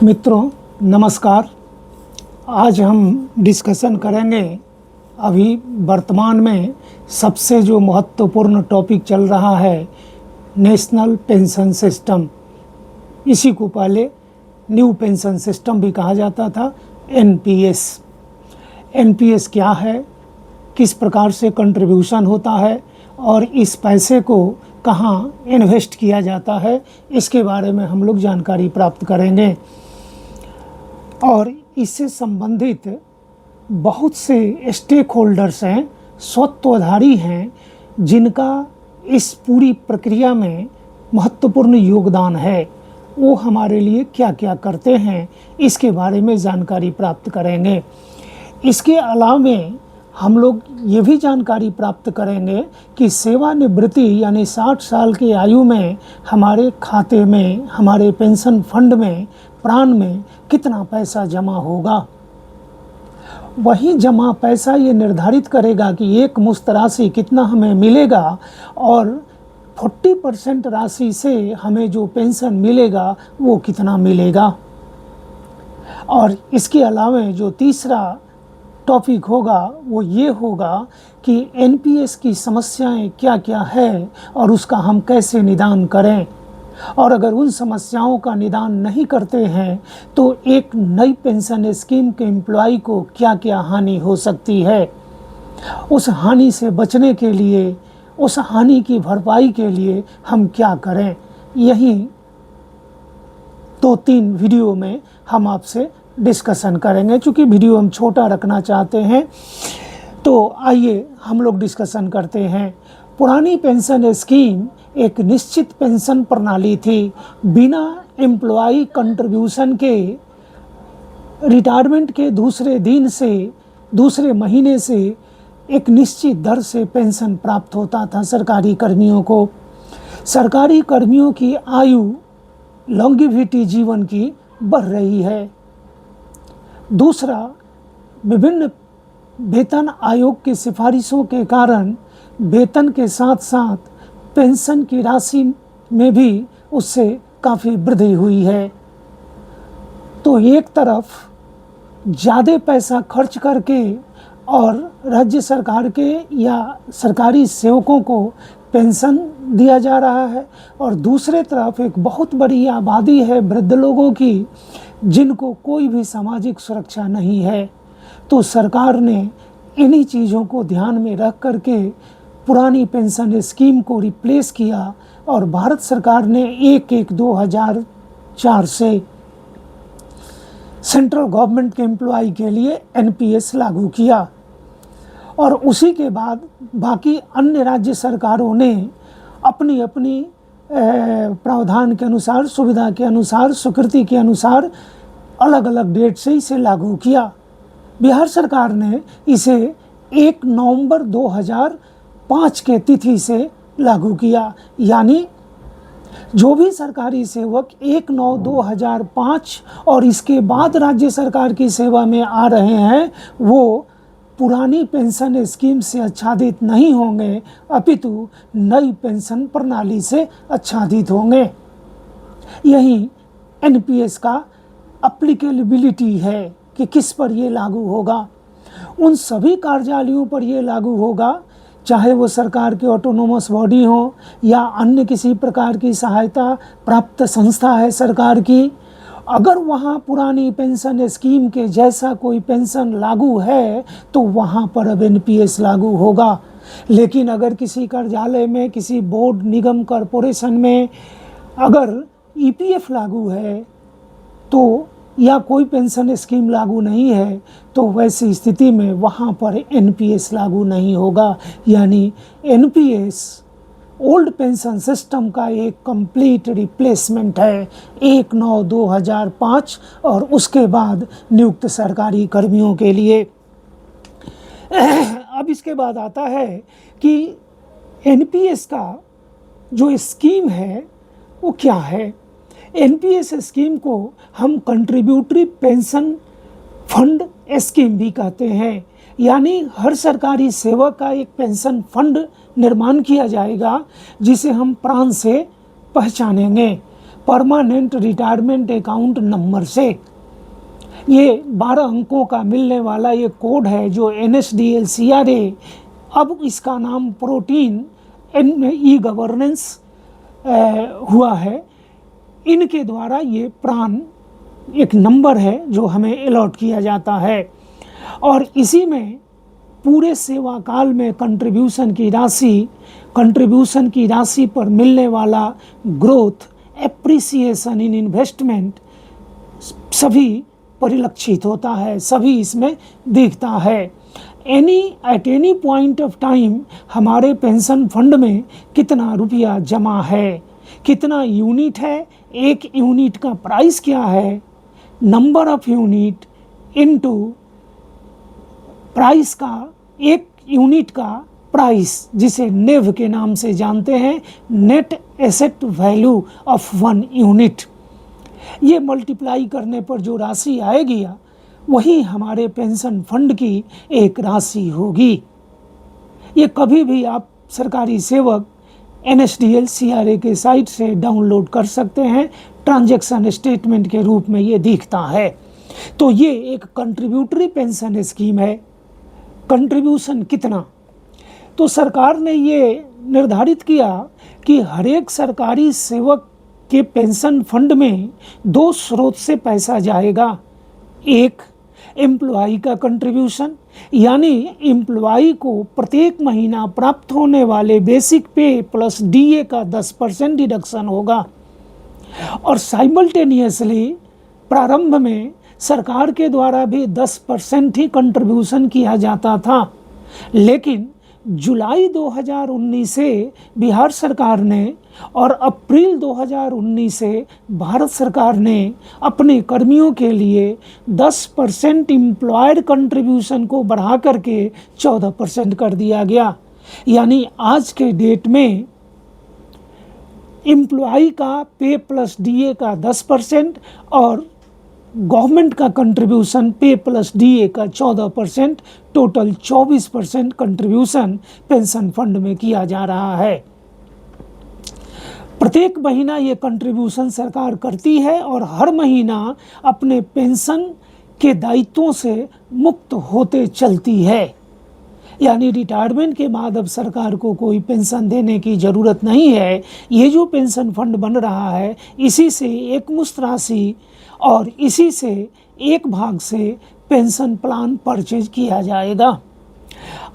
मित्रों नमस्कार। आज हम डिस्कशन करेंगे अभी वर्तमान में सबसे जो महत्वपूर्ण टॉपिक चल रहा है नेशनल पेंशन सिस्टम। इसी को पहले न्यू पेंशन सिस्टम भी कहा जाता था, एनपीएस। एनपीएस क्या है, किस प्रकार से कंट्रीब्यूशन होता है और इस पैसे को कहाँ इन्वेस्ट किया जाता है, इसके बारे में हम लोग जानकारी प्राप्त करेंगे। और इससे संबंधित बहुत से स्टेक होल्डर्स हैं, स्वत्वधारी हैं, जिनका इस पूरी प्रक्रिया में महत्वपूर्ण योगदान है। वो हमारे लिए क्या क्या करते हैं, इसके बारे में जानकारी प्राप्त करेंगे। इसके अलावा हम लोग ये भी जानकारी प्राप्त करेंगे कि सेवानिवृत्ति यानी 60 साल की आयु में हमारे खाते में, हमारे पेंशन फंड में, प्राण में कितना पैसा जमा होगा। वही जमा पैसा ये निर्धारित करेगा कि एक मुश्त राशि कितना हमें मिलेगा और 40% राशि से हमें जो पेंशन मिलेगा वो कितना मिलेगा। और इसके अलावा जो तीसरा टॉपिक होगा वो ये होगा कि एनपीएस की समस्याएं क्या क्या है और उसका हम कैसे निदान करें, और अगर उन समस्याओं का निदान नहीं करते हैं तो एक नई पेंशन स्कीम के एम्प्लॉय को क्या क्या हानि हो सकती है। उस हानि से बचने के लिए, उस हानि की भरपाई के लिए हम क्या करें, यही 2-3 वीडियो में हम आपसे डिस्कशन करेंगे। चूँकि वीडियो हम छोटा रखना चाहते हैं तो आइए हम लोग डिस्कशन करते हैं। पुरानी पेंशन स्कीम एक निश्चित पेंशन प्रणाली थी। बिना एम्प्लॉय कंट्रीब्यूशन के रिटायरमेंट के दूसरे दिन से, दूसरे महीने से एक निश्चित दर से पेंशन प्राप्त होता था सरकारी कर्मियों को। सरकारी कर्मियों की आयु, लॉन्गेविटी जीवन की बढ़ रही है। दूसरा, विभिन्न वेतन आयोग की सिफारिशों के कारण वेतन के साथ साथ पेंशन की राशि में भी उससे काफ़ी वृद्धि हुई है। तो एक तरफ ज़्यादा पैसा खर्च करके और राज्य सरकार के या सरकारी सेवकों को पेंशन दिया जा रहा है, और दूसरे तरफ एक बहुत बड़ी आबादी है वृद्ध लोगों की जिनको कोई भी सामाजिक सुरक्षा नहीं है। तो सरकार ने इन्हीं चीज़ों को ध्यान में रख करके पुरानी पेंशन स्कीम को रिप्लेस किया और भारत सरकार ने 1/1/2004 से सेंट्रल गवर्नमेंट के एम्प्लॉय के लिए एनपीएस लागू किया। और उसी के बाद बाकी अन्य राज्य सरकारों ने अपनी अपनी प्रावधान के अनुसार, सुविधा के अनुसार, स्वीकृति के अनुसार अलग अलग डेट से इसे लागू किया। बिहार सरकार ने इसे 1 नवंबर 2005 के तिथि से लागू किया। यानी जो भी सरकारी सेवक 1/9/2005 और इसके बाद राज्य सरकार की सेवा में आ रहे हैं वो पुरानी पेंशन स्कीम से आच्छादित नहीं होंगे, अपितु नई पेंशन प्रणाली से आच्छादित होंगे। यही एनपीएस का एप्लीकेबिलिटी है कि किस पर ये लागू होगा। उन सभी कार्यालयों पर ये लागू होगा, चाहे वो सरकार के ऑटोनोमस बॉडी हो या अन्य किसी प्रकार की सहायता प्राप्त संस्था है सरकार की। अगर वहाँ पुरानी पेंशन स्कीम के जैसा कोई पेंशन लागू है तो वहाँ पर अब एनपीएस लागू होगा। लेकिन अगर किसी कार्यालय में, किसी बोर्ड, निगम, कॉरपोरेशन में अगर ईपीएफ लागू है तो, या कोई पेंशन स्कीम लागू नहीं है तो वैसी स्थिति में वहाँ पर एनपीएस लागू नहीं होगा। यानी एनपीएस ओल्ड पेंशन सिस्टम का एक कंप्लीट रिप्लेसमेंट है 1/9/2005 और उसके बाद नियुक्त सरकारी कर्मियों के लिए। अब इसके बाद आता है कि एनपीएस का जो स्कीम है वो क्या है। एनपीएस स्कीम को हम कंट्रीब्यूटरी पेंशन फंड स्कीम भी कहते हैं। यानी हर सरकारी सेवक का एक पेंशन फंड निर्माण किया जाएगा जिसे हम प्राण से पहचानेंगे। परमानेंट रिटायरमेंट अकाउंट नंबर से। ये 12 अंकों का मिलने वाला ये कोड है जो NSDL-CRA, अब इसका नाम प्रोटीन ई गवर्नेंस हुआ है, इनके द्वारा ये प्राण एक नंबर है जो हमें अलॉट किया जाता है। और इसी में पूरे सेवा काल में कंट्रीब्यूशन की राशि पर मिलने वाला ग्रोथ, एप्रिसिएशन इन इन्वेस्टमेंट सभी परिलक्षित होता है, सभी इसमें दिखता है। At any point of time हमारे पेंशन फंड में कितना रुपया जमा है, कितना यूनिट है, एक यूनिट का प्राइस क्या है, number of unit into price का, एक यूनिट का प्राइस जिसे नेव के नाम से जानते हैं, net asset value of 1 unit, ये मल्टीप्लाई करने पर जो राशि आएगी वही हमारे पेंशन फंड की एक राशि होगी। ये कभी भी आप सरकारी सेवक NSDL-CRA के साइट से डाउनलोड कर सकते हैं, ट्रांजैक्शन स्टेटमेंट के रूप में ये दिखता है। तो ये एक कंट्रीब्यूटरी पेंशन स्कीम है। कंट्रीब्यूशन कितना, तो सरकार ने ये निर्धारित किया कि हर एक सरकारी सेवक के पेंशन फंड में 2 स्रोत से पैसा जाएगा। एक, एम्प्लॉई का कंट्रीब्यूशन, यानी एम्प्लॉई को प्रत्येक महीना प्राप्त होने वाले बेसिक पे प्लस DA का 10% डिडक्शन होगा। और साइमल्टेनियसली प्रारंभ में सरकार के द्वारा भी 10% ही कंट्रीब्यूशन किया जाता था, लेकिन जुलाई 2019 से बिहार सरकार ने और अप्रैल 2019 से भारत सरकार ने अपने कर्मियों के लिए 10% एम्प्लॉयर कंट्रीब्यूशन को बढ़ा करके 14% कर दिया गया। यानी आज के डेट में एम्प्लॉई का पे प्लस DA का 10% और गवर्नमेंट का कंट्रीब्यूशन पे प्लस DA का 14%, टोटल 24% कंट्रीब्यूशन पेंशन फंड में किया जा रहा है। प्रत्येक महीना ये कंट्रीब्यूशन सरकार करती है और हर महीना अपने पेंशन के दायित्वों से मुक्त होते चलती है। यानी रिटायरमेंट के बाद अब सरकार को कोई पेंशन देने की ज़रूरत नहीं है। ये जो पेंशन फंड बन रहा है इसी से एक मुश्त राशि और इसी से एक भाग से पेंशन प्लान परचेज किया जाएगा।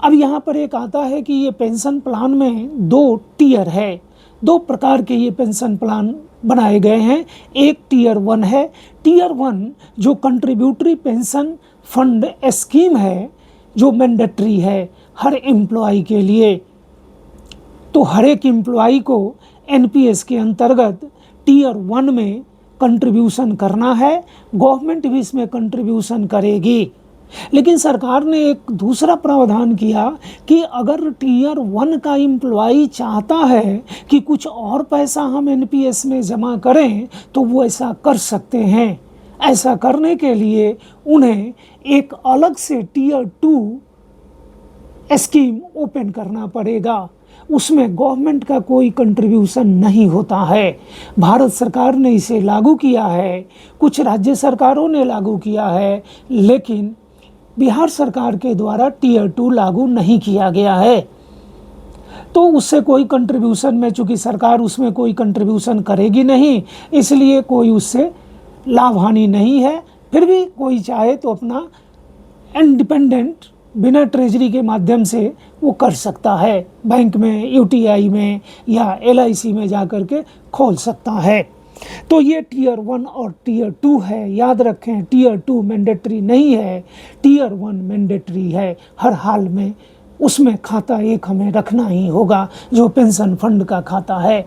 अब यहाँ पर एक आता है कि ये पेंशन प्लान में 2 टियर है, 2 प्रकार के ये पेंशन प्लान बनाए गए हैं। एक टियर 1 है। टियर 1 जो कंट्रीब्यूटरी पेंशन फंड स्कीम है जो मैंडेटरी है हर एम्प्लॉई के लिए। तो हर एक एम्प्लॉई को NPS के अंतर्गत टियर 1 में कंट्रीब्यूशन करना है, गवर्नमेंट भी इसमें कंट्रीब्यूशन करेगी। लेकिन सरकार ने एक दूसरा प्रावधान किया कि अगर टियर 1 का एम्प्लॉई चाहता है कि कुछ और पैसा हम NPS में जमा करें तो वो ऐसा कर सकते हैं। ऐसा करने के लिए उन्हें एक अलग से टियर 2 स्कीम ओपन करना पड़ेगा। उसमें गवर्नमेंट का कोई कंट्रीब्यूशन नहीं होता है। भारत सरकार ने इसे लागू किया है, कुछ राज्य सरकारों ने लागू किया है, लेकिन बिहार सरकार के द्वारा टियर 2 लागू नहीं किया गया है। तो उससे कोई कंट्रीब्यूशन में, चूँकि सरकार उसमें कोई कंट्रीब्यूशन करेगी नहीं, इसलिए कोई उससे लाभ हानि नहीं है। फिर भी कोई चाहे तो अपना इंडिपेंडेंट बिना ट्रेजरी के माध्यम से वो कर सकता है, बैंक में, UTI में या LIC में जा कर के खोल सकता है। तो ये टियर 1 और टियर 2 है। याद रखें, टियर 2 मैंडेटरी नहीं है, टियर 1 मैंडेटरी है। हर हाल में उसमें खाता एक हमें रखना ही होगा जो पेंशन फंड का खाता है।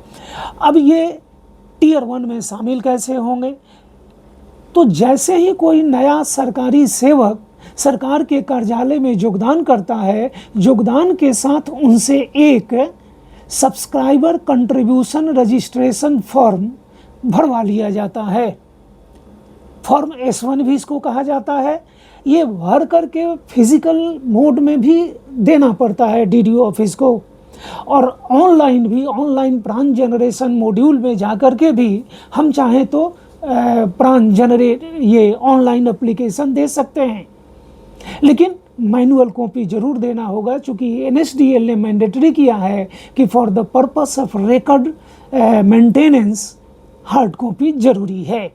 अब ये टियर 1 में शामिल कैसे होंगे? तो जैसे ही कोई नया सरकारी सेवक सरकार के कार्यालय में योगदान करता है, योगदान के साथ उनसे एक सब्सक्राइबर कंट्रीब्यूशन रजिस्ट्रेशन फॉर्म भरवा लिया जाता है। फॉर्म S1 भी इसको कहा जाता है। ये भर करके फिजिकल मोड में भी देना पड़ता है DDO ऑफिस को। और ऑनलाइन भी, ऑनलाइन प्राण जनरेशन मॉड्यूल में जाकर के भी हम चाहें तो प्राण जनरेट ये ऑनलाइन एप्लीकेशन दे सकते हैं, लेकिन मैनुअल कॉपी जरूर देना होगा, क्योंकि NSDL ने मैंडेटरी किया है कि for the purpose of record maintenance hard copy जरूरी है।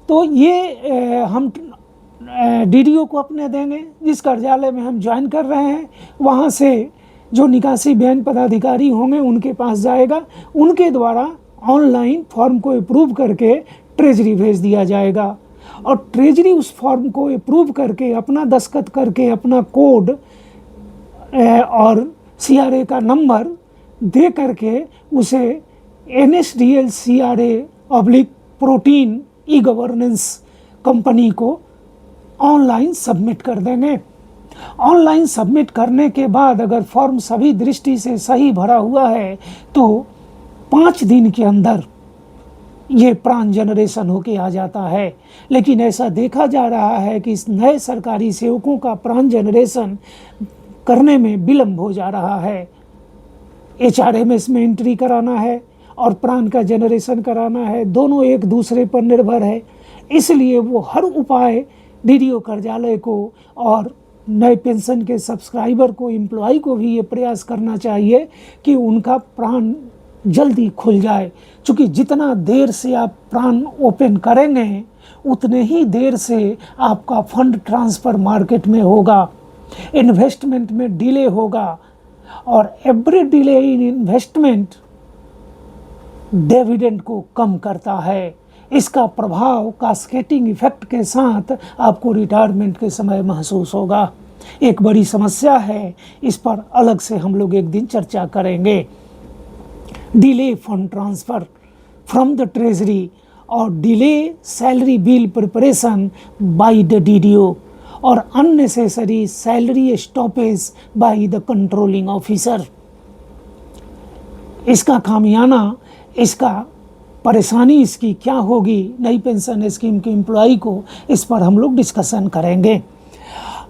तो ये हम DDO को अपने देंगे, जिस कार्यालय में हम ज्वाइन कर रहे हैं वहाँ से जो निकासी बयान पदाधिकारी होंगे उनके पास जाएगा, उनके द्वारा ऑनलाइन फॉर्म को अप्रूव करके ट्रेजरी भेज दिया जाएगा, और ट्रेजरी उस फॉर्म को अप्रूव करके अपना दस्तखत करके अपना कोड और CRA का नंबर दे करके उसे NSDL CRA/प्रोटीन ई-गवर्नेंस कंपनी को ऑनलाइन सबमिट कर देंगे। ऑनलाइन सबमिट करने के बाद अगर फॉर्म सभी दृष्टि से सही भरा हुआ है तो 5 दिन के अंदर ये प्राण जनरेशन होके आ जाता है। लेकिन ऐसा देखा जा रहा है कि इस नए सरकारी सेवकों का प्राण जनरेशन करने में विलम्ब हो जा रहा है। HRMS में एंट्री कराना है और प्राण का जनरेशन कराना है, दोनों एक दूसरे पर निर्भर है। इसलिए वो हर उपाय DDO कार्यालय को और नए पेंशन के सब्सक्राइबर को, एम्प्लॉय को भी ये प्रयास करना चाहिए कि उनका प्राण जल्दी खुल जाए, क्योंकि जितना देर से आप प्राण ओपन करेंगे उतने ही देर से आपका फंड ट्रांसफ़र मार्केट में होगा, इन्वेस्टमेंट में डिले होगा, और every delay in investment dividend को कम करता है। इसका प्रभाव कास्केटिंग इफेक्ट के साथ आपको रिटायरमेंट के समय महसूस होगा। एक बड़ी समस्या है, इस पर अलग से हम लोग एक दिन चर्चा करेंगे। Delay fund transfer from the treasury और delay salary bill preparation by the DDO और unnecessary salary stoppage by the controlling officer. इसका खामियाना, इसका परेशानी इसकी क्या होगी नई पेंशन स्कीम के एम्प्लॉय को, इस पर हम लोग डिस्कशन करेंगे।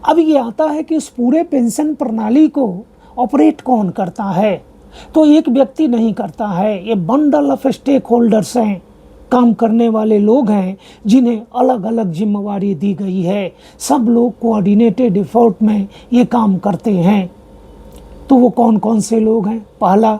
अब ये आता है कि उस पूरे पेंशन प्रणाली को ऑपरेट कौन करता है, तो एक व्यक्ति नहीं करता है, ये बंडल ऑफ स्टेक होल्डर्स हैं, काम करने वाले लोग हैं जिन्हें अलग अलग जिम्मेवारी दी गई है। सब लोग कोऑर्डिनेटेड एफर्ट में ये काम करते हैं। तो वो कौन कौन से लोग हैं? पहला,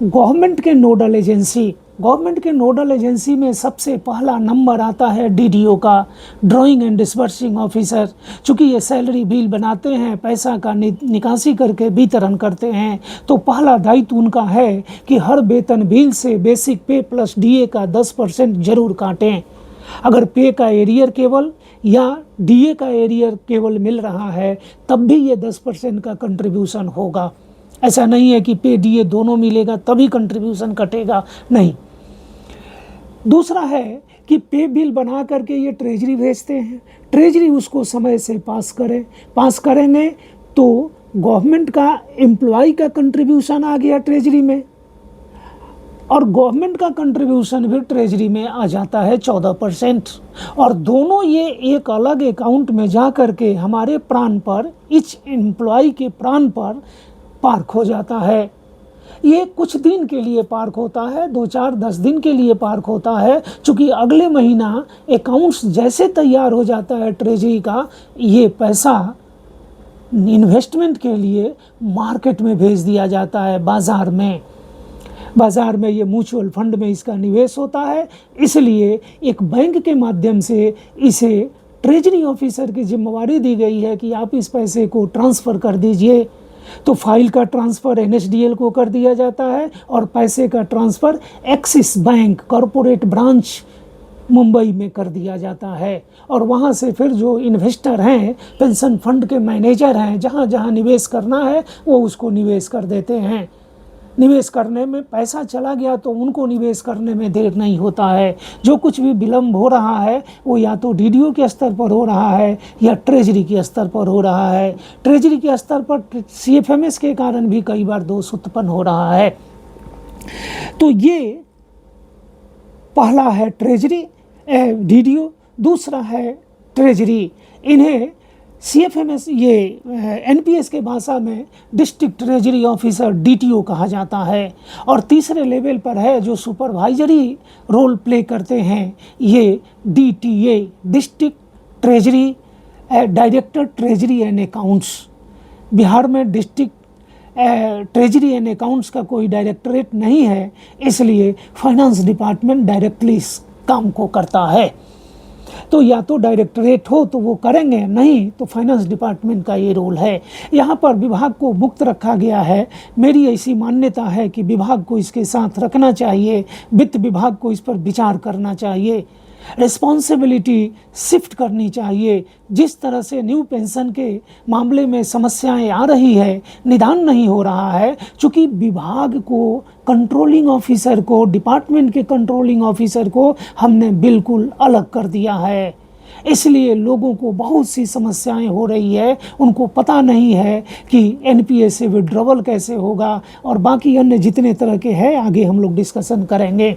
गवर्नमेंट के नोडल एजेंसी। गवर्नमेंट के नोडल एजेंसी में सबसे पहला नंबर आता है DDO का, ड्राइंग एंड डिस्बर्सिंग ऑफिसर। चूँकि ये सैलरी बिल बनाते हैं, पैसा का निकासी करके वितरण करते हैं, तो पहला दायित्व उनका है कि हर वेतन बिल से बेसिक पे प्लस DA का 10% जरूर काटें। अगर पे का एरियर केवल या DA का एरियर केवल मिल रहा है तब भी ये 10% का कंट्रीब्यूशन होगा। ऐसा नहीं है कि पे DA दोनों मिलेगा तभी कंट्रीब्यूशन कटेगा, नहीं। दूसरा है कि पे बिल बना करके ये ट्रेजरी भेजते हैं, ट्रेजरी उसको समय से पास करेंगे तो गवर्नमेंट का एम्प्लॉय का कंट्रीब्यूशन आ गया ट्रेजरी में, और गवर्नमेंट का कंट्रीब्यूशन भी ट्रेजरी में आ जाता है 14%, और दोनों ये एक अलग अकाउंट में जा करके हमारे प्राण पर, इच एम्प्लॉय के प्राण पर पार्क हो जाता है। ये कुछ दिन के लिए पार्क होता है, 2-4-10 दिन के लिए पार्क होता है, क्योंकि अगले महीना अकाउंट्स जैसे तैयार हो जाता है ट्रेजरी का, ये पैसा इन्वेस्टमेंट के लिए मार्केट में भेज दिया जाता है, बाज़ार में ये म्यूचुअल फंड में इसका निवेश होता है। इसलिए एक बैंक के माध्यम से इसे ट्रेजरी ऑफिसर की जिम्मेवारी दी गई है कि आप इस पैसे को ट्रांसफ़र कर दीजिए। तो फाइल का ट्रांसफ़र NSDL को कर दिया जाता है और पैसे का transfer axis bank corporate branch Mumbai में कर दिया जाता है, और वहाँ से फिर जो इन्वेस्टर हैं, पेंशन फंड के मैनेजर हैं, जहाँ जहाँ निवेश करना है वो उसको निवेश कर देते हैं। निवेश करने में पैसा चला गया तो उनको निवेश करने में देर नहीं होता है। जो कुछ भी विलम्ब हो रहा है वो या तो DDO के स्तर पर हो रहा है या ट्रेजरी के स्तर पर हो रहा है। ट्रेजरी के स्तर पर CFMS के कारण भी कई बार दोष उत्पन्न हो रहा है। तो ये पहला है ट्रेजरी DDO, दूसरा है ट्रेजरी। इन्हें CFMS ये NPS के भाषा में डिस्ट्रिक्ट ट्रेजरी ऑफिसर DTO कहा जाता है। और तीसरे लेवल पर है जो सुपरवाइजरी रोल प्ले करते हैं, ये DTA district treasury director treasury and accounts. Bihar में डिस्ट्रिक्ट ट्रेजरी एंड अकाउंट्स का कोई डायरेक्टरेट नहीं है, इसलिए फाइनेंस डिपार्टमेंट डायरेक्टली इस काम को करता है। तो या तो डायरेक्टरेट हो तो वो करेंगे, नहीं तो फाइनेंस डिपार्टमेंट का ये रोल है। यहाँ पर विभाग को मुक्त रखा गया है। मेरी ऐसी मान्यता है कि विभाग को इसके साथ रखना चाहिए, वित्त विभाग को इस पर विचार करना चाहिए, रिस्पॉन्सिबिलिटी शिफ्ट करनी चाहिए। जिस तरह से न्यू पेंशन के मामले में समस्याएं आ रही है, निदान नहीं हो रहा है, चूँकि विभाग को, कंट्रोलिंग ऑफिसर को, डिपार्टमेंट के कंट्रोलिंग ऑफिसर को हमने बिल्कुल अलग कर दिया है। इसलिए लोगों को बहुत सी समस्याएं हो रही है, उनको पता नहीं है कि NPS से विड्रॉवल कैसे होगा और बाकी अन्य जितने तरह के हैं आगे हम लोग डिस्कशन करेंगे।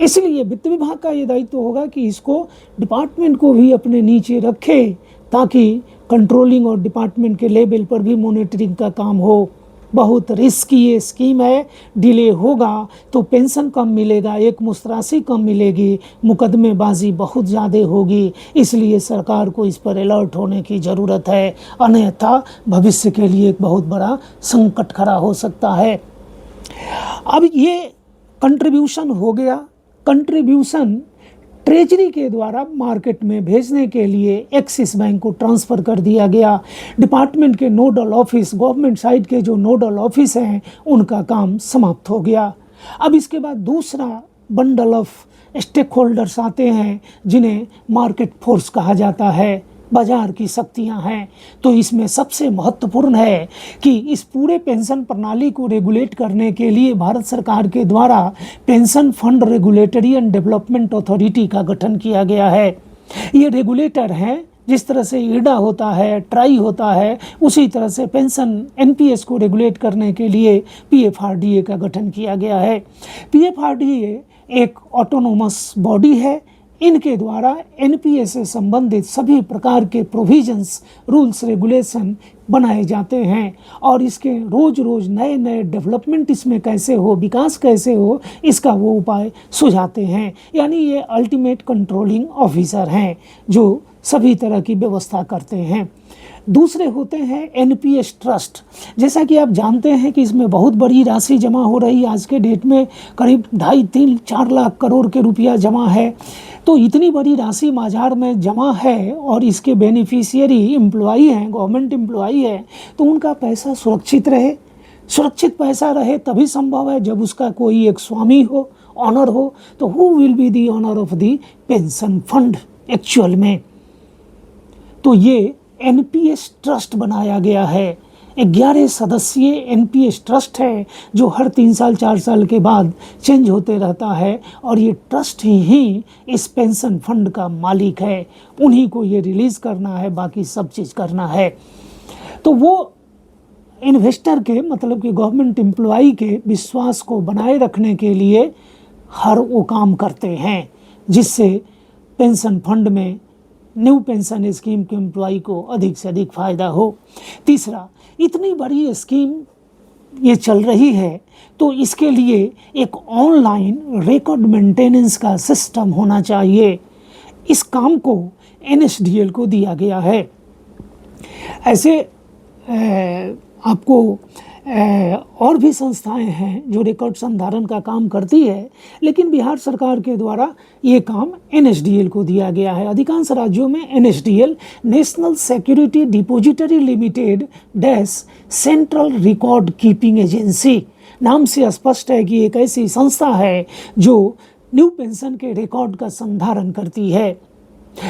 इसलिए वित्त विभाग का ये दायित्व होगा कि इसको डिपार्टमेंट को भी अपने नीचे रखे, ताकि कंट्रोलिंग और डिपार्टमेंट के लेवल पर भी मॉनिटरिंग का काम हो। बहुत रिस्की ये स्कीम है, डिले होगा तो पेंशन कम मिलेगा, एक मुश्त राशि कम मिलेगी, मुकदमेबाजी बहुत ज़्यादा होगी। इसलिए सरकार को इस पर अलर्ट होने की ज़रूरत है, अन्यथा भविष्य के लिए एक बहुत बड़ा संकट खड़ा हो सकता है। अब ये कंट्रीब्यूशन हो गया। कंट्रीब्यूशन ट्रेजरी के द्वारा मार्केट में भेजने के लिए एक्सिस बैंक को ट्रांसफ़र कर दिया गया। डिपार्टमेंट के नोडल ऑफिस, गवर्नमेंट साइड के जो नोडल ऑफिस हैं, उनका काम समाप्त हो गया। अब इसके बाद दूसरा बंडल ऑफ स्टेक होल्डर्स आते हैं, जिन्हें मार्केट फोर्स कहा जाता है, बाजार की शक्तियां हैं। तो इसमें सबसे महत्वपूर्ण है कि इस पूरे पेंशन प्रणाली को रेगुलेट करने के लिए भारत सरकार के द्वारा pension fund regulatory and development authority का गठन किया गया है। ये रेगुलेटर हैं, जिस तरह से IRDA होता है, ट्राई होता है, उसी तरह से पेंशन NPS को रेगुलेट करने के लिए PFRDA का गठन किया गया है। PFRDA एक ऑटोनोमस बॉडी है। इनके द्वारा NPS से संबंधित सभी प्रकार के प्रोविजंस, रूल्स, रेगुलेशन बनाए जाते हैं और इसके रोज़ रोज़ नए नए डेवलपमेंट इसमें कैसे हो, विकास कैसे हो, इसका वो उपाय सुझाते हैं। यानी ये अल्टीमेट कंट्रोलिंग ऑफिसर हैं जो सभी तरह की व्यवस्था करते हैं। दूसरे होते हैं NPS ट्रस्ट। जैसा कि आप जानते हैं कि इसमें बहुत बड़ी राशि जमा हो रही है। आज के डेट में करीब 2.5-3-4 लाख करोड़ के रुपया जमा है। तो इतनी बड़ी राशि बाजार में जमा है और इसके बेनिफिशियरी एम्प्लॉई हैं, गवर्नमेंट एम्प्लॉई है, तो उनका पैसा सुरक्षित रहे। सुरक्षित पैसा रहे तभी संभव है जब उसका कोई एक स्वामी हो, ऑनर हो। तो who will be the owner of the pension fund actual में? तो ये NPS ट्रस्ट बनाया गया है। 11 सदस्यीय NPS ट्रस्ट है जो हर 3 साल 4 साल के बाद चेंज होते रहता है और ये ट्रस्ट ही इस पेंशन फंड का मालिक है। उन्हीं को ये रिलीज़ करना है, बाकी सब चीज़ करना है। तो वो इन्वेस्टर के, मतलब कि गवर्नमेंट एम्प्लॉई के विश्वास को बनाए रखने के लिए हर वो काम करते हैं जिससे पेंशन फंड में न्यू पेंशन स्कीम के एम्प्लॉई को अधिक से अधिक फ़ायदा हो। तीसरा, इतनी बड़ी स्कीम ये चल रही है तो इसके लिए एक ऑनलाइन रिकॉर्ड मेंटेनेंस का सिस्टम होना चाहिए। इस काम को NSDL को दिया गया है। ऐसे आपको और भी संस्थाएं हैं जो रिकॉर्ड संधारण का काम करती है, लेकिन बिहार सरकार के द्वारा ये काम NSDL को दिया गया है। अधिकांश राज्यों में NSDL, national security depository limited dash central record keeping agency, नाम से स्पष्ट है कि एक ऐसी संस्था है जो न्यू पेंशन के रिकॉर्ड का संधारण करती है।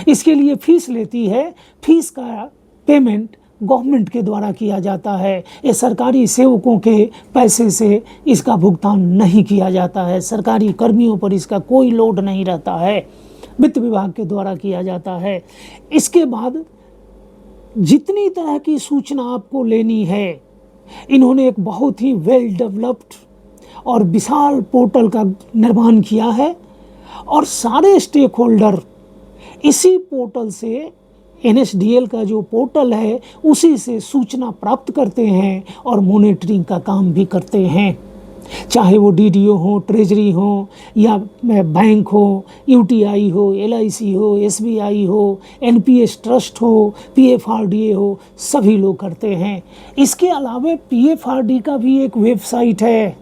इसके लिए फीस लेती है। फीस का पेमेंट गवर्नमेंट के द्वारा किया जाता है। ये सरकारी सेवकों के पैसे से इसका भुगतान नहीं किया जाता है। सरकारी कर्मियों पर इसका कोई लोड नहीं रहता है, वित्त विभाग के द्वारा किया जाता है। इसके बाद जितनी तरह की सूचना आपको लेनी है, इन्होंने एक बहुत ही वेल डेवलप्ड और विशाल पोर्टल का निर्माण किया है और सारे स्टेक होल्डर इसी पोर्टल से NSDL का जो पोर्टल है उसी से सूचना प्राप्त करते हैं और मॉनिटरिंग का काम भी करते हैं। चाहे वो DDO हो, ट्रेजरी हो या बैंक हो, UTI हो, LIC हो, SBI हो, NPS ट्रस्ट हो, PFRDA हो, सभी लोग करते हैं। इसके अलावा PFRD का भी एक वेबसाइट है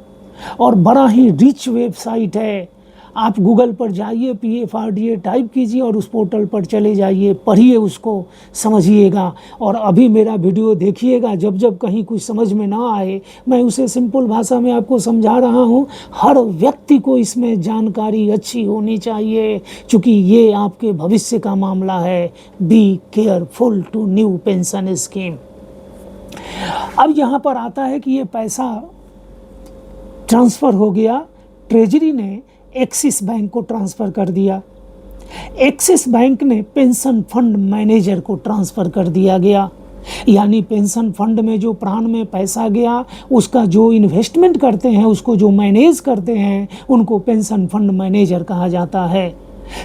और बड़ा ही रिच वेबसाइट है। आप गूगल पर जाइए, PFRDA टाइप कीजिए और उस पोर्टल पर चले जाइए, पढ़िए, उसको समझिएगा और अभी मेरा वीडियो देखिएगा। जब जब कहीं कुछ समझ में ना आए, मैं उसे सिंपल भाषा में आपको समझा रहा हूँ। हर व्यक्ति को इसमें जानकारी अच्छी होनी चाहिए, क्योंकि ये आपके भविष्य का मामला है। Be careful to new pension scheme. अब यहाँ पर आता है कि ये पैसा ट्रांसफ़र हो गया, ट्रेजरी ने एक्सिस बैंक को ट्रांसफ़र कर दिया, एक्सिस बैंक ने पेंशन फंड मैनेजर को ट्रांसफ़र कर दिया गया। यानी पेंशन फंड में जो प्राण में पैसा गया, उसका जो इन्वेस्टमेंट करते हैं, उसको जो मैनेज करते हैं, उनको पेंशन फंड मैनेजर कहा जाता है।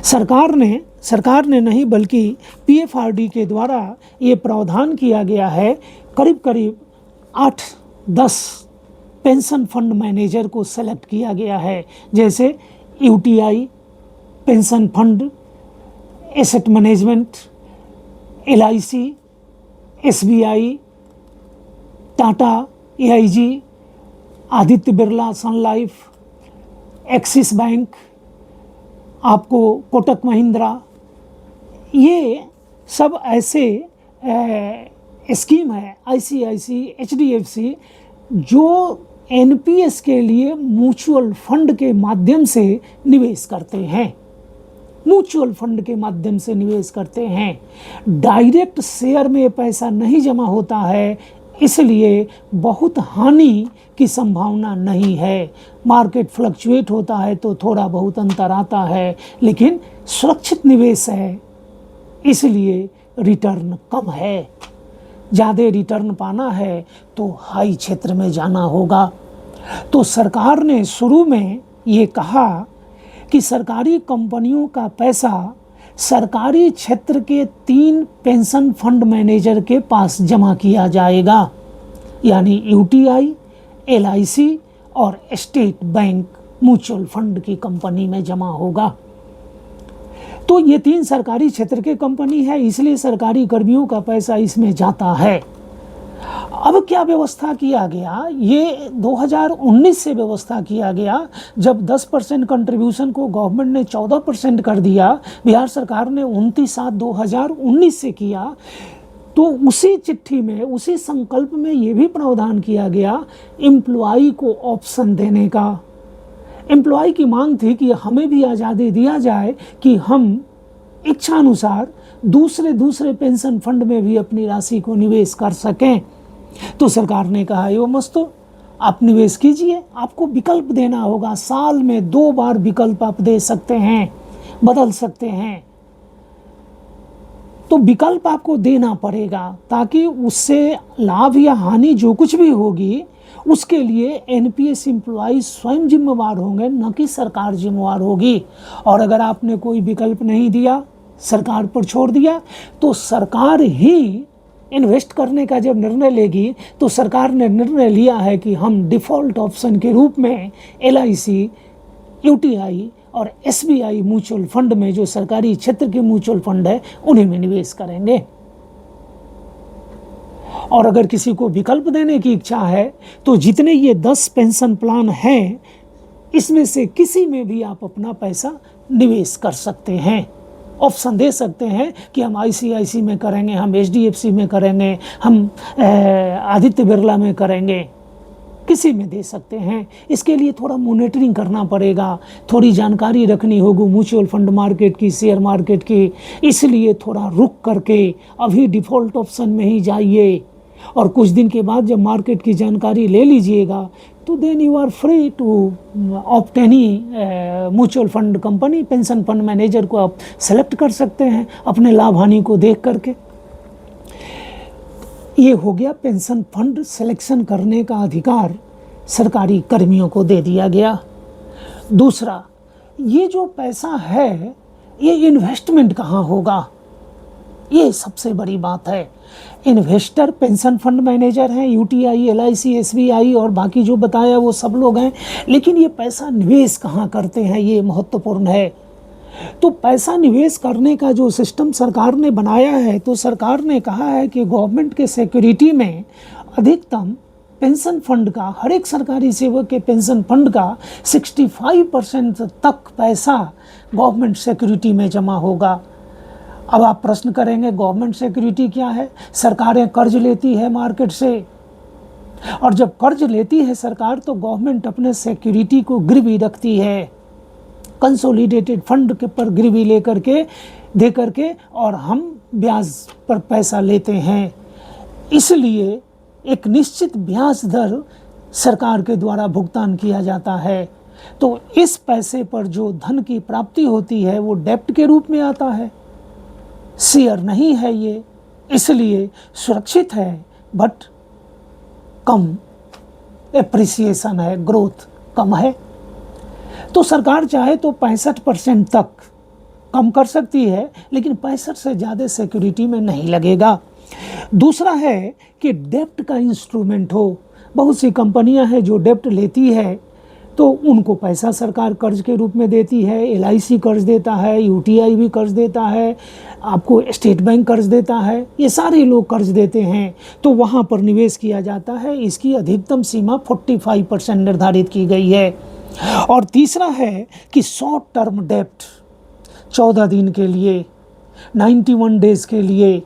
सरकार ने नहीं बल्कि PFRD के द्वारा ये प्रावधान किया गया है। करीब करीब 8-10 पेंशन फंड मैनेजर को सेलेक्ट किया गया है, जैसे UTI pension fund, asset management, LIC, SBI, Tata, AIG, Aditya Birla sun life, Axis Bank, आपको कोटक महिंद्रा, ये सब ऐसे स्कीम है, ICICI, HDFC, जो NPS के लिए म्यूचुअल फंड के माध्यम से निवेश करते हैं, म्यूचुअल फंड के माध्यम से निवेश करते हैं। डायरेक्ट शेयर में पैसा नहीं जमा होता है, इसलिए बहुत हानि की संभावना नहीं है। मार्केट फ्लक्चुएट होता है तो थोड़ा बहुत अंतर आता है, लेकिन सुरक्षित निवेश है, इसलिए रिटर्न कम है। ज़्यादा रिटर्न पाना है तो हाई क्षेत्र में जाना होगा। तो सरकार ने शुरू में ये कहा कि सरकारी कंपनियों का पैसा सरकारी क्षेत्र के 3 पेंशन फंड मैनेजर के पास जमा किया जाएगा, यानी UTI, LIC और स्टेट बैंक म्यूचुअल फंड की कंपनी में जमा होगा। तो ये 3 सरकारी क्षेत्र के कंपनी है, इसलिए सरकारी कर्मियों का पैसा इसमें जाता है। अब क्या व्यवस्था किया गया, ये 2019 से व्यवस्था किया गया, जब 10% कंट्रीब्यूशन को गवर्नमेंट ने 14% कर दिया, बिहार सरकार ने 29/7/2019 से किया। तो उसी चिट्ठी में, उसी संकल्प में ये भी प्रावधान किया गया एम्प्लॉई को ऑप्शन देने का। एम्प्लॉय की मांग थी कि हमें भी आज़ादी दिया जाए कि हम इच्छानुसार दूसरे पेंशन फंड में भी अपनी राशि को निवेश कर सकें। तो सरकार ने कहा यो मस्तो, आप निवेश कीजिए, आपको विकल्प देना होगा, साल में 2 बार विकल्प आप दे सकते हैं, बदल सकते हैं। तो विकल्प आपको देना पड़ेगा ताकि उससे लाभ या हानि जो कुछ भी होगी उसके लिए NPS एम्प्लॉय स्वयं जिम्मेवार होंगे, न कि सरकार जिम्मेवार होगी। और अगर आपने कोई विकल्प नहीं दिया, सरकार पर छोड़ दिया, तो सरकार ही इन्वेस्ट करने का जब निर्णय लेगी, तो सरकार ने निर्णय लिया है कि हम डिफ़ॉल्ट ऑप्शन के रूप में LIC, UTI और SBI म्यूचुअल फंड में, जो सरकारी क्षेत्र के म्यूचुअल फंड है, उन्हीं में निवेश करेंगे। और अगर किसी को विकल्प देने की इच्छा है तो जितने ये 10 पेंशन प्लान हैं, इसमें से किसी में भी आप अपना पैसा निवेश कर सकते हैं। ऑप्शन दे सकते हैं कि हम ICICI में करेंगे, हम HDFC में करेंगे, हम आदित्य बिरला में करेंगे, किसी में दे सकते हैं। इसके लिए थोड़ा मॉनिटरिंग करना पड़ेगा, थोड़ी जानकारी रखनी होगी म्यूचुअल फंड मार्केट की, शेयर मार्केट की, इसलिए थोड़ा रुक करके अभी डिफ़ॉल्ट ऑप्शन में ही जाइए। और कुछ दिन के बाद जब मार्केट की जानकारी ले लीजिएगा तो then you are free to opt any mutual fund company, pension fund manager को आप सेलेक्ट कर सकते हैं अपने लाभ हानि को देख करके। ये हो गया पेंशन फंड सिलेक्शन करने का अधिकार सरकारी कर्मियों को दे दिया गया। दूसरा, ये जो पैसा है ये इन्वेस्टमेंट कहाँ होगा, ये सबसे बड़ी बात है। इन्वेस्टर पेंशन फंड मैनेजर हैं, यूटीआई, एलआईसी, एसबीआई और बाकी जो बताया वो सब लोग हैं, लेकिन ये पैसा निवेश कहाँ करते हैं, ये महत्वपूर्ण है। तो पैसा निवेश करने का जो सिस्टम सरकार ने बनाया है, तो सरकार ने कहा है कि गवर्नमेंट के सिक्योरिटी में अधिकतम पेंशन फंड का, हर एक सरकारी सेवक के पेंशन फंड का 65% तक पैसा गवर्नमेंट सिक्योरिटी में जमा होगा। अब आप प्रश्न करेंगे गवर्नमेंट सिक्योरिटी क्या है? सरकारें कर्ज लेती है मार्केट से, और जब कर्ज लेती है सरकार तो गवर्नमेंट अपने सिक्योरिटी को गिरवी रखती है, कंसोलिडेटेड फंड के पर गिरवी लेकर के दे करके, और हम ब्याज पर पैसा लेते हैं। इसलिए एक निश्चित ब्याज दर सरकार के द्वारा भुगतान किया जाता है। तो इस पैसे पर जो धन की प्राप्ति होती है वो डेब्ट के रूप में आता है, शेयर नहीं है ये, इसलिए सुरक्षित है, बट कम एप्रिसिएशन है, ग्रोथ कम है। तो सरकार चाहे तो 65% तक कम कर सकती है, लेकिन 65 से ज़्यादा सिक्योरिटी में नहीं लगेगा। दूसरा है कि डेब्ट का इंस्ट्रूमेंट हो। बहुत सी कंपनियां हैं जो डेब्ट लेती है तो उनको पैसा सरकार कर्ज के रूप में देती है। एलआईसी कर्ज देता है, यूटीआई भी कर्ज देता है, आपको स्टेट बैंक कर्ज देता है, ये सारे लोग कर्ज देते हैं, तो वहाँ पर निवेश किया जाता है। इसकी अधिकतम सीमा 45% निर्धारित की गई है। और तीसरा है कि शॉर्ट टर्म डेब्ट, 14 दिन के लिए, 91 डेज के लिए,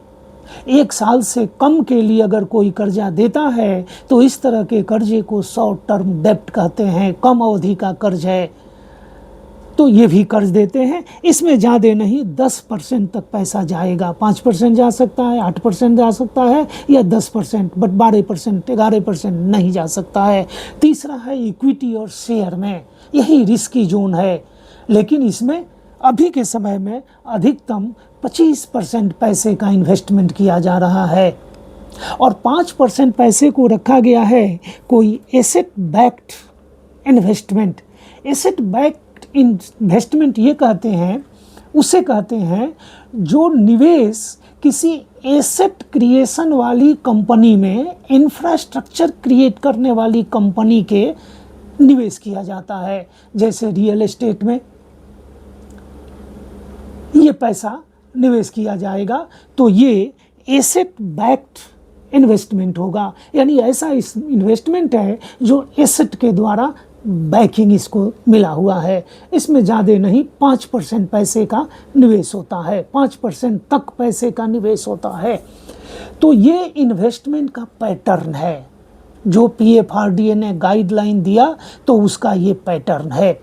1 साल से कम के लिए अगर कोई कर्जा देता है तो इस तरह के कर्जे को शॉर्ट टर्म डेब्ट कहते हैं, कम अवधि का कर्ज है, तो ये भी कर्ज देते हैं। इसमें ज़्यादा नहीं, 10% तक पैसा जाएगा, 5% जा सकता है, 8% जा सकता है, या 10%, बट 12%, 11% नहीं जा सकता है। तीसरा है इक्विटी और शेयर में, यही रिस्की जोन है, लेकिन इसमें अभी के समय में अधिकतम 25% पैसे का इन्वेस्टमेंट किया जा रहा है, और 5% पैसे को रखा गया है कोई asset backed investment. Asset backed investment ये कहते हैं, उसे कहते हैं जो निवेश किसी एसेट क्रिएशन वाली कंपनी में, इंफ्रास्ट्रक्चर क्रिएट करने वाली कंपनी के निवेश किया जाता है। जैसे रियल एस्टेट में ये पैसा निवेश किया जाएगा, तो ये एसेट बैक्ड इन्वेस्टमेंट होगा, यानी ऐसा इन्वेस्टमेंट है जो एसेट के द्वारा बैकिंग इसको मिला हुआ है। इसमें ज़्यादा नहीं, 5% पैसे का निवेश होता है, 5% तक पैसे का निवेश होता है। तो ये इन्वेस्टमेंट का पैटर्न है जो PFRDA ने गाइडलाइन दिया, तो उसका ये पैटर्न है।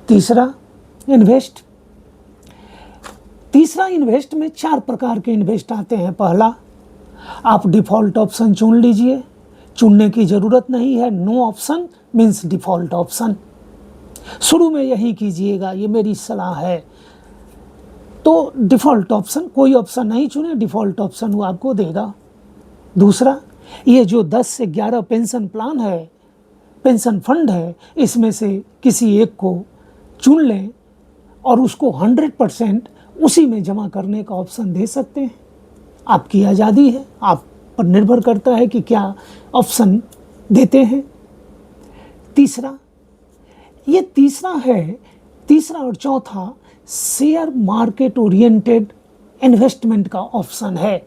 तीसरा इन्वेस्ट में 4 प्रकार के इन्वेस्ट आते हैं। पहला, आप डिफ़ॉल्ट ऑप्शन चुन लीजिए, चुनने की ज़रूरत नहीं है, no option means default option, शुरू में यही कीजिएगा, ये मेरी सलाह है। तो डिफ़ॉल्ट ऑप्शन, कोई ऑप्शन नहीं चुने, डिफ़ॉल्ट ऑप्शन वो आपको देगा। दूसरा, ये जो 10 से 11 पेंशन प्लान है, पेंशन फंड है, इसमें से किसी एक को चुन लें और उसको 100% उसी में जमा करने का ऑप्शन दे सकते हैं। आपकी आज़ादी है, आप पर निर्भर करता है कि क्या ऑप्शन देते हैं। तीसरा और चौथा शेयर मार्केट ओरिएंटेड इन्वेस्टमेंट का ऑप्शन है।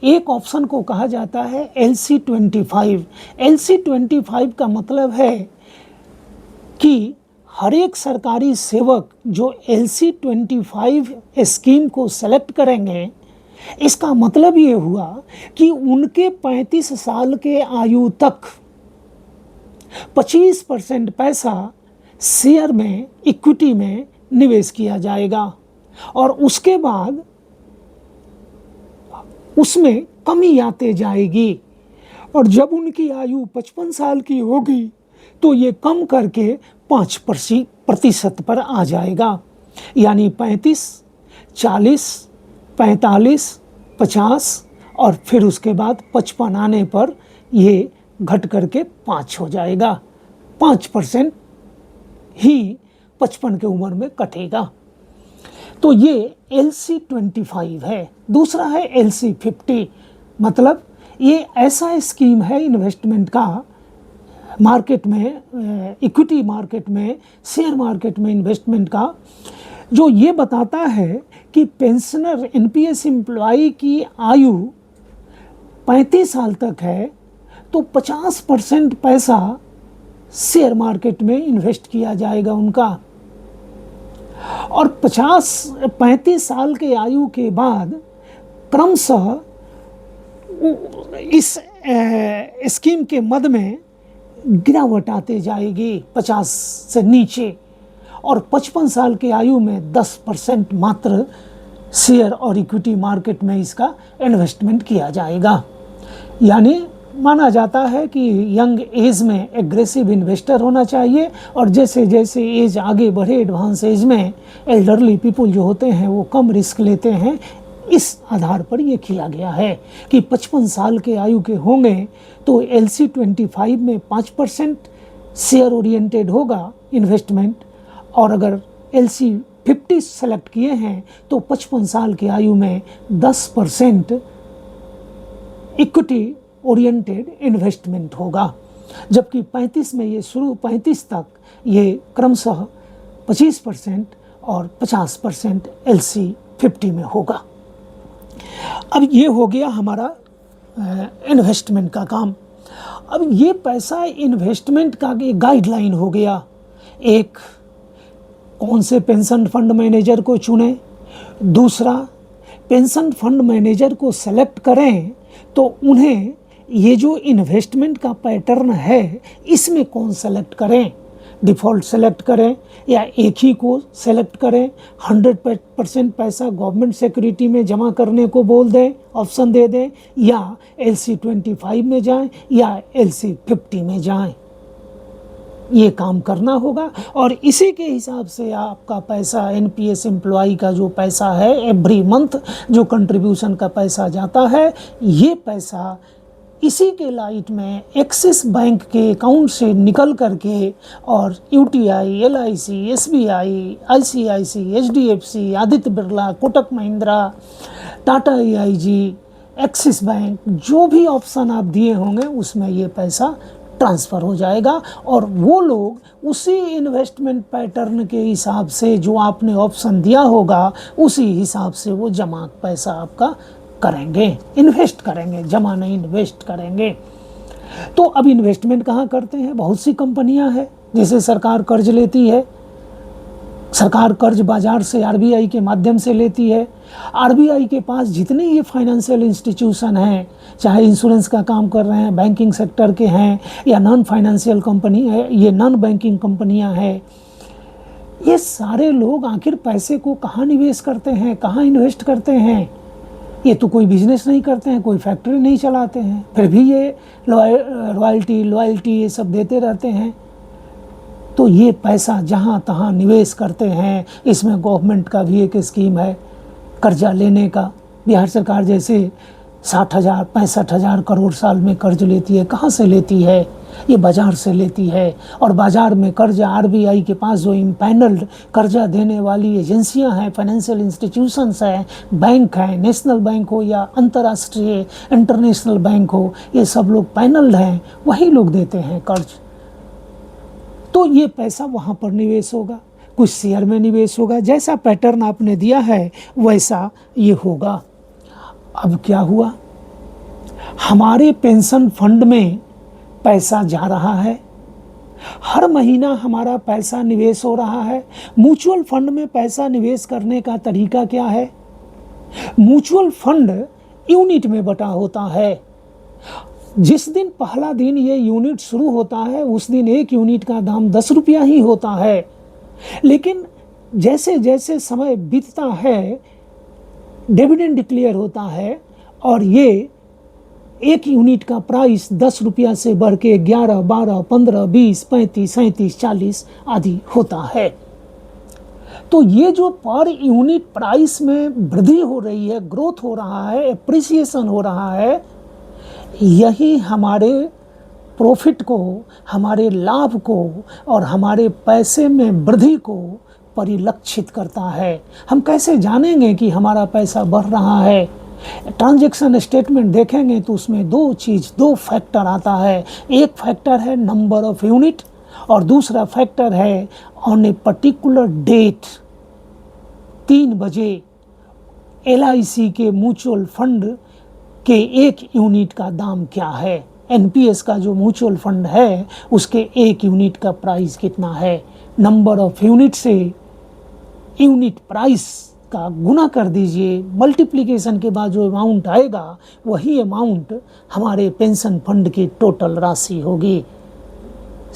एक ऑप्शन को कहा जाता है LC25। LC25 का मतलब है कि हर एक सरकारी सेवक जो LC25 स्कीम को सेलेक्ट करेंगे, इसका मतलब ये हुआ कि उनके 35 साल के आयु तक 25% पैसा शेयर में, इक्विटी में निवेश किया जाएगा, और उसके बाद उसमें कमी आते जाएगी, और जब उनकी आयु 55 साल की होगी तो ये कम करके 5% पर आ जाएगा, यानी 35, 40, 45, 50 और फिर उसके बाद 55 आने पर ये घट करके 5 हो जाएगा। 5% ही 55 की उम्र में कटेगा। तो ये LC25 है। दूसरा है LC50, मतलब ये ऐसा स्कीम है इन्वेस्टमेंट का, मार्केट में, इक्विटी मार्केट में, शेयर मार्केट में इन्वेस्टमेंट का, जो ये बताता है कि पेंशनर एनपीएस एम्प्लॉई की आयु 35 साल तक है तो 50% पैसा शेयर मार्केट में इन्वेस्ट किया जाएगा उनका, और 35 साल के आयु के बाद क्रमशः इस स्कीम के मद में गिरावट आते जाएगी 50 से नीचे, और 55 साल की आयु में 10% मात्र शेयर और इक्विटी मार्केट में इसका इन्वेस्टमेंट किया जाएगा। यानी माना जाता है कि यंग एज में एग्रेसिव इन्वेस्टर होना चाहिए, और जैसे जैसे एज आगे बढ़े, एडवांस एज में एल्डरली पीपल जो होते हैं वो कम रिस्क लेते हैं। इस आधार पर ये किया गया है कि 55 साल के आयु के होंगे तो LC25 में 5% शेयर ओरिएंटेड होगा इन्वेस्टमेंट, और अगर LC50 सेलेक्ट किए हैं तो 55 साल की आयु में 10% इक्विटी ओरिएंटेड इन्वेस्टमेंट होगा, जबकि 35 में ये शुरू, 35 तक ये क्रमशः 25% और 50% LC50 में होगा। अब ये हो गया हमारा इन्वेस्टमेंट का काम। अब ये पैसा इन्वेस्टमेंट का गाइडलाइन हो गया, एक कौन से पेंशन फंड मैनेजर को चुनें, दूसरा पेंशन फंड मैनेजर को सेलेक्ट करें तो उन्हें ये जो इन्वेस्टमेंट का पैटर्न है इसमें कौन सेलेक्ट करें, डिफ़ॉल्ट सेलेक्ट करें या एक ही को सेलेक्ट करें, 100% पैसा गवर्नमेंट सिक्योरिटी में जमा करने को बोल दें, ऑप्शन दे दें, या LC25 में जाएं या LC50 में जाएं। ये काम करना होगा, और इसी के हिसाब से आपका पैसा, एनपीएस एम्प्लॉई का जो पैसा है एवरी मंथ जो कंट्रीब्यूशन का पैसा जाता है, ये पैसा इसी के लाइट में एक्सिस बैंक के अकाउंट से निकल करके और UTI, LIC, SBI, ICICI, HDFC, Aditya Birla, Kotak Mahindra, Tata AIG, Axis bank, जो भी ऑप्शन आप दिए होंगे उसमें ये पैसा ट्रांसफ़र हो जाएगा, और वो लोग उसी इन्वेस्टमेंट पैटर्न के हिसाब से जो आपने ऑप्शन दिया होगा उसी हिसाब से वो जमा पैसा आपका करेंगे, इन्वेस्ट करेंगे, जमा नहीं इन्वेस्ट करेंगे। तो अब इन्वेस्टमेंट कहाँ करते हैं? बहुत सी कंपनियां हैं, जैसे सरकार कर्ज लेती है, सरकार कर्ज बाजार से आरबीआई के माध्यम से लेती है। आरबीआई के पास जितने ये फाइनेंशियल इंस्टीट्यूशन हैं, चाहे इंश्योरेंस का काम कर रहे हैं, बैंकिंग सेक्टर के हैं, या नॉन फाइनेंशियल कंपनी है, ये नॉन बैंकिंग कंपनियां हैं, ये सारे लोग आखिर पैसे को कहाँ निवेश करते हैं, कहाँ इन्वेस्ट करते हैं? ये तो कोई बिजनेस नहीं करते हैं, कोई फैक्ट्री नहीं चलाते हैं, फिर भी ये लॉयल्टी ये सब देते रहते हैं। तो ये पैसा जहाँ तहाँ निवेश करते हैं। इसमें गवर्नमेंट का भी एक स्कीम है कर्जा लेने का। बिहार सरकार जैसे 60,000 65,000 करोड़ साल में कर्ज लेती है। कहाँ से लेती है? ये बाज़ार से लेती है, और बाज़ार में कर्जा आरबीआई के पास जो इम्पैनल्ड कर्जा देने वाली एजेंसियां हैं, फाइनेंशियल इंस्टीट्यूशंस हैं, बैंक हैं, नेशनल बैंक हो या अंतर्राष्ट्रीय इंटरनेशनल बैंक हो, ये सब लोग पैनल्ड हैं, वही लोग देते हैं कर्ज। तो ये पैसा वहाँ पर निवेश होगा, कुछ शेयर में निवेश होगा। जैसा पैटर्न आपने दिया है वैसा ये होगा। अब क्या हुआ, हमारे पेंशन फंड में पैसा जा रहा है, हर महीना हमारा पैसा निवेश हो रहा है। म्यूचुअल फंड में पैसा निवेश करने का तरीका क्या है? म्यूचुअल फंड यूनिट में बटा होता है। जिस दिन पहला दिन ये यूनिट शुरू होता है उस दिन एक यूनिट का दाम 10 रुपया ही होता है, लेकिन जैसे जैसे समय बीतता है डिविडेंड डिक्लेयर होता है, और ये एक यूनिट का प्राइस 10 रुपया से बढ़ के 11, 12, 15, 20, 35, 37, 40 आदि होता है। तो ये जो पर यूनिट प्राइस में वृद्धि हो रही है, ग्रोथ हो रहा है, एप्रिसिएशन हो रहा है, यही हमारे प्रॉफिट को, हमारे लाभ को और हमारे पैसे में वृद्धि को परिलक्षित करता है। हम कैसे जानेंगे कि हमारा पैसा बढ़ रहा है? ट्रांजैक्शन स्टेटमेंट देखेंगे तो उसमें दो फैक्टर आता है। एक फैक्टर है नंबर ऑफ यूनिट और दूसरा फैक्टर है ऑन ए पर्टिकुलर डेट 3 बजे LIC के म्यूचुअल फंड के 1 यूनिट का दाम क्या है। NPS का जो म्यूचुअल फंड है उसके 1 यूनिट का प्राइस कितना है। नंबर ऑफ यूनिट से यूनिट प्राइस का गुना कर दीजिए, मल्टीप्लिकेशन के बाद जो अमाउंट आएगा वही अमाउंट हमारे पेंशन फंड की टोटल राशि होगी।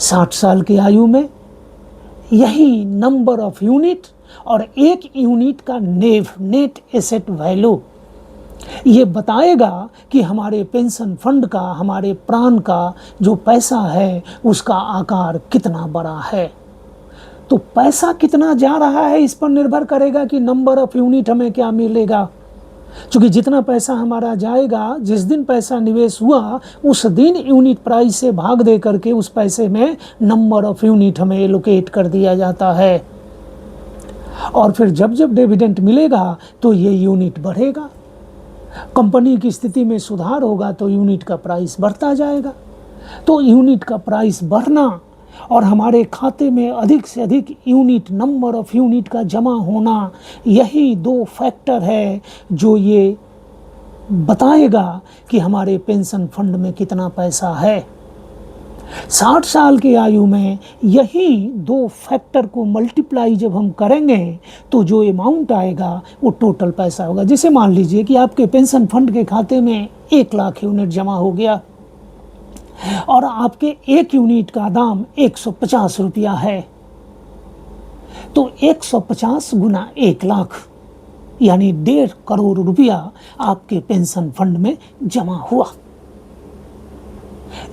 60 साल की आयु में यही नंबर ऑफ यूनिट और 1 यूनिट का नेट एसेट वैल्यू ये बताएगा कि हमारे पेंशन फंड का, हमारे प्राण का जो पैसा है उसका आकार कितना बड़ा है। तो पैसा कितना जा रहा है इस पर निर्भर करेगा कि नंबर ऑफ यूनिट हमें क्या मिलेगा। क्योंकि जितना पैसा हमारा जाएगा, जिस दिन पैसा निवेश हुआ उस दिन यूनिट प्राइस से भाग दे करके उस पैसे में नंबर ऑफ यूनिट हमें एलोकेट कर दिया जाता है। और फिर जब जब डिविडेंड मिलेगा तो ये यूनिट बढ़ेगा। कंपनी की स्थिति में सुधार होगा तो यूनिट का प्राइस बढ़ता जाएगा। तो यूनिट का प्राइस बढ़ना और हमारे खाते में अधिक से अधिक यूनिट, नंबर ऑफ यूनिट का जमा होना, यही 2 फैक्टर है जो ये बताएगा कि हमारे पेंशन फंड में कितना पैसा है। 60 साल की आयु में यही 2 फैक्टर को मल्टीप्लाई जब हम करेंगे तो जो अमाउंट आएगा वो टोटल पैसा होगा। जैसे मान लीजिए कि आपके पेंशन फंड के खाते में 1 लाख यूनिट जमा हो गया और आपके 1 यूनिट का दाम 150 रुपया है, तो 150 गुना 1 लाख यानी 1.5 करोड़ रुपया आपके पेंशन फंड में जमा हुआ।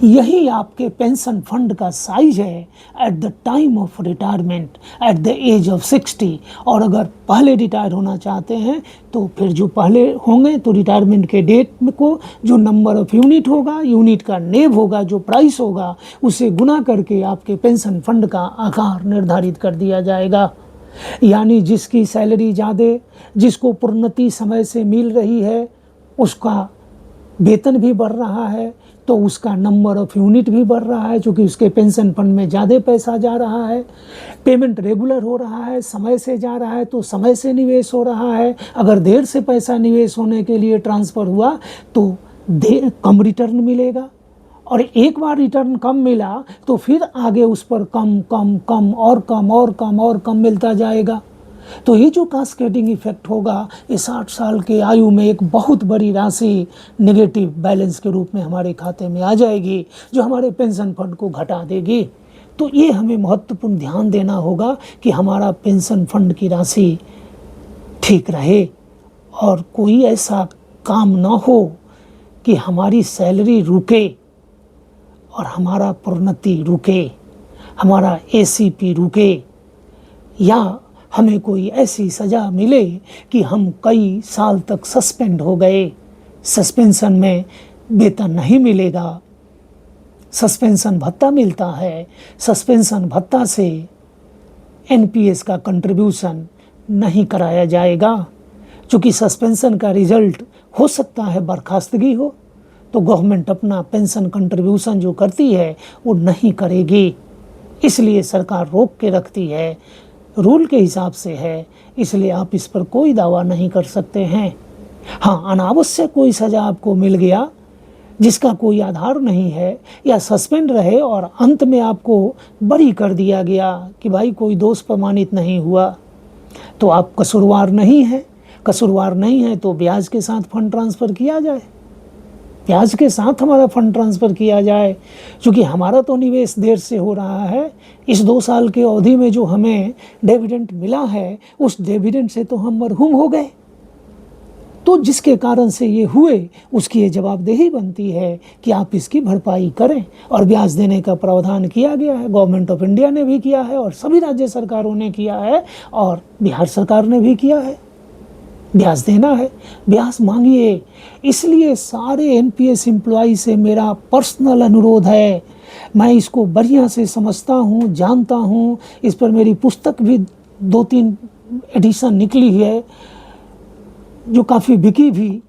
यही आपके पेंशन फंड का साइज है at the time of retirement, at the age of 60। और अगर पहले रिटायर होना चाहते हैं तो फिर जो पहले होंगे तो रिटायरमेंट के डेट में को जो नंबर ऑफ यूनिट होगा, यूनिट का नेव होगा, जो प्राइस होगा, उसे गुना करके आपके पेंशन फंड का आकार निर्धारित कर दिया जाएगा। यानी जिसकी सैलरी ज़्यादा, जिसको प्रोन्नति समय से मिल रही है, उसका वेतन भी बढ़ रहा है तो उसका नंबर ऑफ यूनिट भी बढ़ रहा है, क्योंकि उसके पेंशन फंड में ज़्यादा पैसा जा रहा है। पेमेंट रेगुलर हो रहा है, समय से जा रहा है तो समय से निवेश हो रहा है। अगर देर से पैसा निवेश होने के लिए ट्रांसफ़र हुआ तो कम रिटर्न मिलेगा, और एक बार रिटर्न कम मिला तो फिर आगे उस पर कम कम कम और कम और कम और कम मिलता जाएगा। तो ये जो कास्केडिंग इफेक्ट होगा, ये 60 साल के आयु में एक बहुत बड़ी राशि नेगेटिव बैलेंस के रूप में हमारे खाते में आ जाएगी, जो हमारे पेंशन फंड को घटा देगी। तो ये हमें महत्वपूर्ण ध्यान देना होगा कि हमारा पेंशन फंड की राशि ठीक रहे और कोई ऐसा काम ना हो कि हमारी सैलरी रुके और हमारा प्रोन्नति रुके, हमारा ACP रुके, या हमें कोई ऐसी सज़ा मिले कि हम कई साल तक सस्पेंड हो गए, सस्पेंशन में वेतन नहीं मिलेगा। सस्पेंशन भत्ता मिलता है, सस्पेंशन भत्ता से NPS का कंट्रीब्यूशन नहीं कराया जाएगा, क्योंकि सस्पेंशन का रिजल्ट हो सकता है बर्खास्तगी हो, तो गवर्नमेंट अपना पेंशन कंट्रीब्यूशन जो करती है वो नहीं करेगी। इसलिए सरकार रोक के रखती है, रूल के हिसाब से है, इसलिए आप इस पर कोई दावा नहीं कर सकते हैं। हाँ, अनावश्यक कोई सज़ा आपको मिल गया जिसका कोई आधार नहीं है, या सस्पेंड रहे और अंत में आपको बरी कर दिया गया कि भाई कोई दोष प्रमाणित नहीं हुआ, तो आप कसूरवार नहीं हैं। कसूरवार नहीं है तो ब्याज के साथ फंड ट्रांसफ़र किया जाए, ब्याज के साथ हमारा फंड ट्रांसफ़र किया जाए, क्योंकि हमारा तो निवेश देर से हो रहा है। इस 2 साल के अवधि में जो हमें डिविडेंड मिला है, उस डिविडेंड से तो हम मरहूम हो गए। तो जिसके कारण से ये हुए उसकी ये जवाबदेही बनती है कि आप इसकी भरपाई करें, और ब्याज देने का प्रावधान किया गया है। गवर्नमेंट ऑफ इंडिया ने भी किया है और सभी राज्य सरकारों ने किया है और बिहार सरकार ने भी किया है। ब्याज देना है, ब्याज मांगिए। इसलिए सारे NPS एम्प्लॉय से मेरा पर्सनल अनुरोध है, मैं इसको बढ़िया से समझता हूँ, जानता हूँ, इस पर मेरी पुस्तक भी 2-3 एडिशन निकली है जो काफ़ी बिकी भी,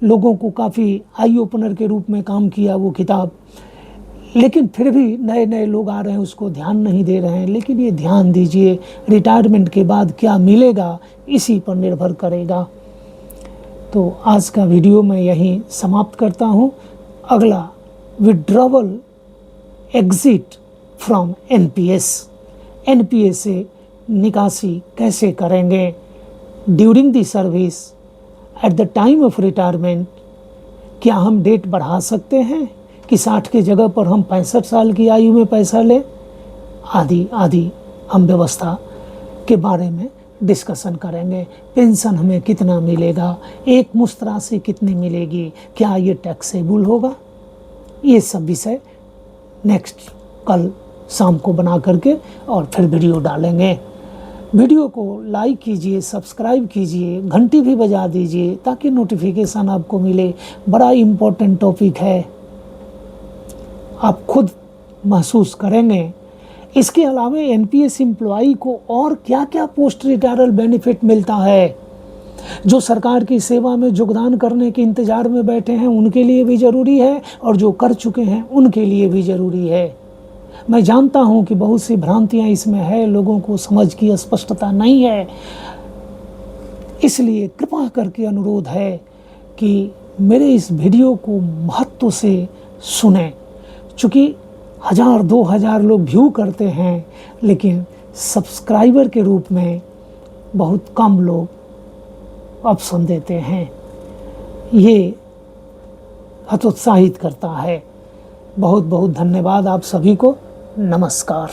लोगों को काफ़ी आई ओपनर के रूप में काम किया वो किताब। लेकिन फिर भी नए नए लोग आ रहे हैं, उसको ध्यान नहीं दे रहे हैं। लेकिन ये ध्यान दीजिए, रिटायरमेंट के बाद क्या मिलेगा इसी पर निर्भर करेगा। तो आज का वीडियो मैं यहीं समाप्त करता हूँ। अगला withdrawal exit from NPS, NPS से निकासी कैसे करेंगे during the service, eight the time of retirement. क्या हम डेट बढ़ा सकते हैं कि 60 की जगह पर हम 65 साल की आयु में पैसा लें, आदि आदि हम व्यवस्था के बारे में डिस्कशन करेंगे। पेंशन हमें कितना मिलेगा, एक मुश्त राशि कितनी मिलेगी, क्या ये टैक्सेबल होगा, ये सब विषय नेक्स्ट कल शाम को बना करके और फिर वीडियो डालेंगे। वीडियो को लाइक कीजिए, सब्सक्राइब कीजिए, घंटी भी बजा दीजिए ताकि नोटिफिकेशन आपको मिले। बड़ा इम्पोर्टेंट टॉपिक है, आप खुद महसूस करेंगे। इसके अलावा एनपीएस एम्प्लॉई को और क्या क्या पोस्ट रिटायरल बेनिफिट मिलता है, जो सरकार की सेवा में योगदान करने के इंतज़ार में बैठे हैं उनके लिए भी ज़रूरी है, और जो कर चुके हैं उनके लिए भी ज़रूरी है। मैं जानता हूं कि बहुत सी भ्रांतियां इसमें है, लोगों को समझ की स्पष्टता नहीं है। इसलिए कृपा करके अनुरोध है कि मेरे इस वीडियो को महत्व से सुने। चूँकि 1000-2000 लोग व्यू करते हैं, लेकिन सब्सक्राइबर के रूप में बहुत कम लोग ऑप्शन देते हैं। ये हतोत्साहित करता है। बहुत बहुत धन्यवाद आप सभी को। नमस्कार।